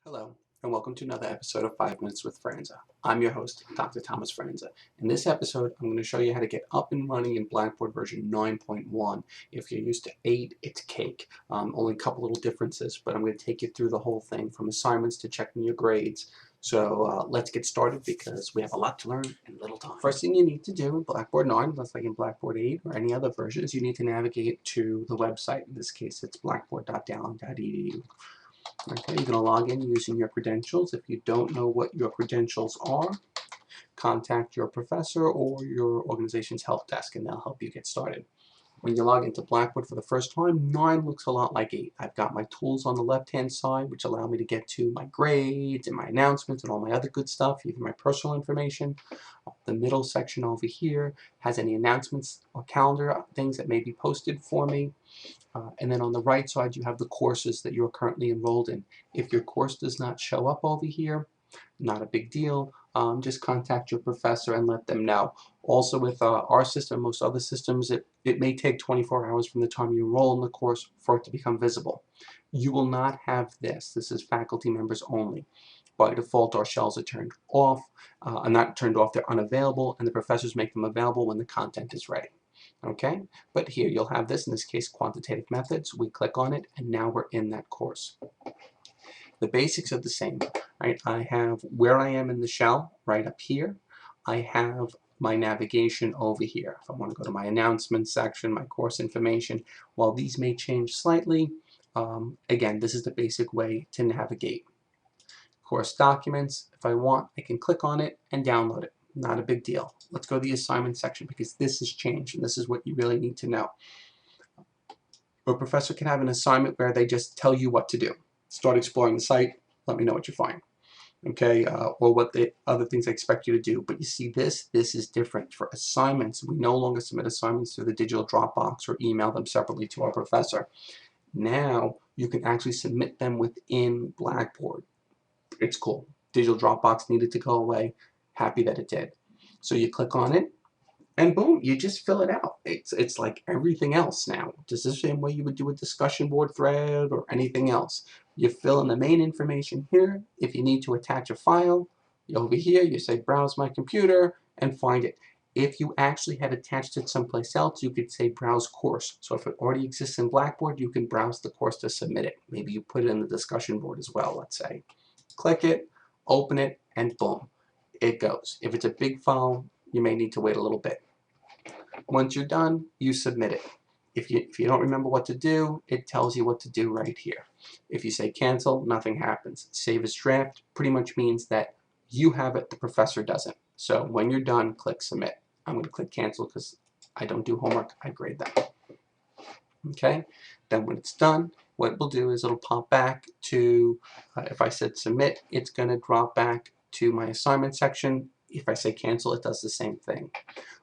Hello, and welcome to another episode of 5 Minutes with Franza. I'm your host, Dr. Thomas Franza. In this episode, I'm going to show you how to get up and running in Blackboard version 9.1. If you're used to 8, it's cake. Only a couple little differences, but I'm going to take you through the whole thing, from assignments to checking your grades. So let's get started because we have a lot to learn in little time. First thing you need to do in Blackboard 9, just like in Blackboard 8 or any other versions, you need to navigate to the website. In this case, it's blackboard.dallin.edu. Okay, you're going to log in using your credentials. If you don't know what your credentials are, contact your professor or your organization's help desk and they'll help you get started. When you log into Blackboard for the first time, 9 looks a lot like 8. I've got my tools on the left-hand side, which allow me to get to my grades and my announcements and all my other good stuff, even my personal information. The middle section over here has any announcements or calendar things that may be posted for me. And then on the right side, you have the courses that you're currently enrolled in. If your course does not show up over here, not a big deal. Just contact your professor and let them know. Also with our system, most other systems, it may take 24 hours from the time you enroll in the course for it to become visible. You will not have this. This is faculty members only. By default, our shells are turned off, not turned off, they're unavailable, and the professors make them available when the content is ready. Okay, but here you'll have this, in this case, quantitative methods. We click on it, and now we're in that course. The basics are the same, right? I have where I am in the shell right up here. I have my navigation over here. If I want to go to my announcements section, my course information, while these may change slightly, again, this is the basic way to navigate. Course documents, if I want, I can click on it and download it. Not a big deal. Let's go to the assignment section because this has changed and this is what you really need to know. A professor can have an assignment where they just tell you what to do. Start exploring the site, let me know what you find. Okay, or what the other things I expect you to do. But you see this is different. For assignments, we no longer submit assignments through the digital Dropbox or email them separately to our professor. Now you can actually submit them within Blackboard. It's cool. Digital Dropbox needed to go away. Happy that it did. So you click on it, and boom, you just fill it out. It's like everything else now. Just the same way you would do a discussion board thread or anything else. You fill in the main information here. If you need to attach a file, over here you say browse my computer and find it. If you actually had attached it someplace else, you could say browse course. So if it already exists in Blackboard, you can browse the course to submit it. Maybe you put it in the discussion board as well, let's say. Click it, open it, and boom, it goes. If it's a big file, you may need to wait a little bit. Once you're done, you submit it. If you don't remember what to do, it tells you what to do right here. If you say cancel, nothing happens. Save as draft pretty much means that you have it, the professor doesn't. So when you're done, click submit. I'm going to click cancel because I don't do homework, I grade that. Okay, then when it's done, what it will do is it'll pop back to, if I said submit, it's going to drop back to my assignment section. If I say cancel, it does the same thing.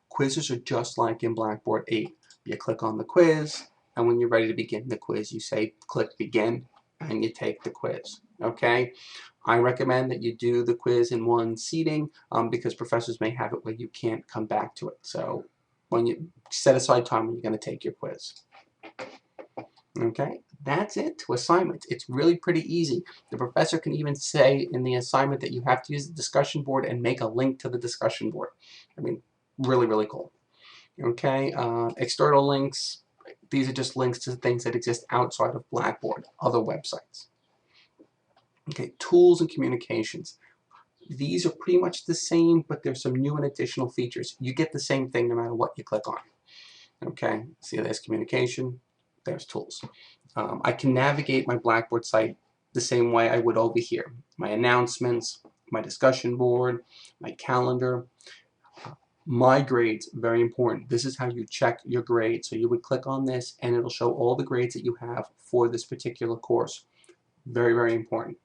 Quizzes are just like in Blackboard 8. You click on the quiz, and when you're ready to begin the quiz, you say click begin, and you take the quiz. Okay, I recommend that you do the quiz in one seating because professors may have it where you can't come back to it. So when you set aside time when you're going to take your quiz. Okay, that's it to assignments. It's really pretty easy. The professor can even say in the assignment that you have to use the discussion board and make a link to the discussion board. I mean, really, really cool. Okay, external links, these are just links to things that exist outside of Blackboard, other websites. Okay, tools and communications. These are pretty much the same, but there's some new and additional features. You get the same thing no matter what you click on. Okay, see, there's communication, there's tools. I can navigate my Blackboard site the same way I would over here. My announcements, my discussion board, my calendar. My grades, very important. This is how you check your grades. So you would click on this and it'll show all the grades that you have for this particular course. Very, very important.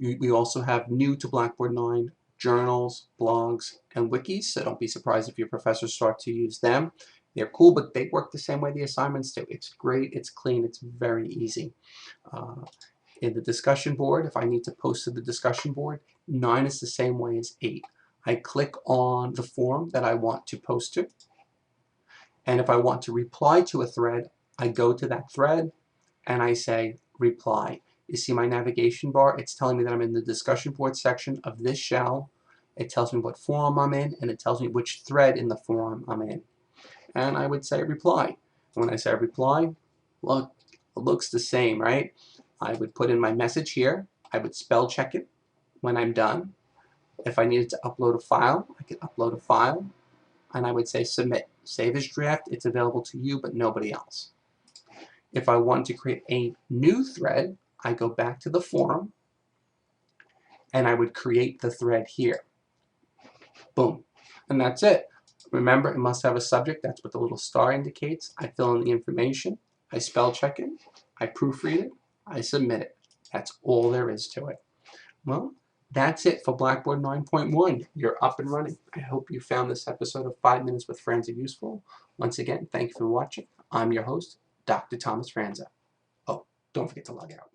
We also have new to Blackboard 9 journals, blogs, and wikis. So don't be surprised if your professors start to use them. They're cool, but they work the same way the assignments do. It's great, it's clean, it's very easy. In the discussion board, if I need to post to the discussion board, 9 is the same way as 8. I click on the form that I want to post to, and if I want to reply to a thread, I go to that thread and I say reply. You see my navigation bar? It's telling me that I'm in the discussion board section of this shell. It tells me what forum I'm in, and it tells me which thread in the forum I'm in. And I would say reply. When I say reply, look, it looks the same, right? I would put in my message here. I would spell check it when I'm done. If I needed to upload a file, I could upload a file, and I would say submit. Save as draft. It's available to you, but nobody else. If I want to create a new thread, I go back to the forum, and I would create the thread here. Boom. And that's it. Remember, it must have a subject. That's what the little star indicates. I fill in the information. I spell check it. I proofread it. I submit it. That's all there is to it. Well, that's it for Blackboard 9.1. You're up and running. I hope you found this episode of 5 Minutes with Franza useful. Once again, thank you for watching. I'm your host, Dr. Thomas Franza. Oh, don't forget to log out.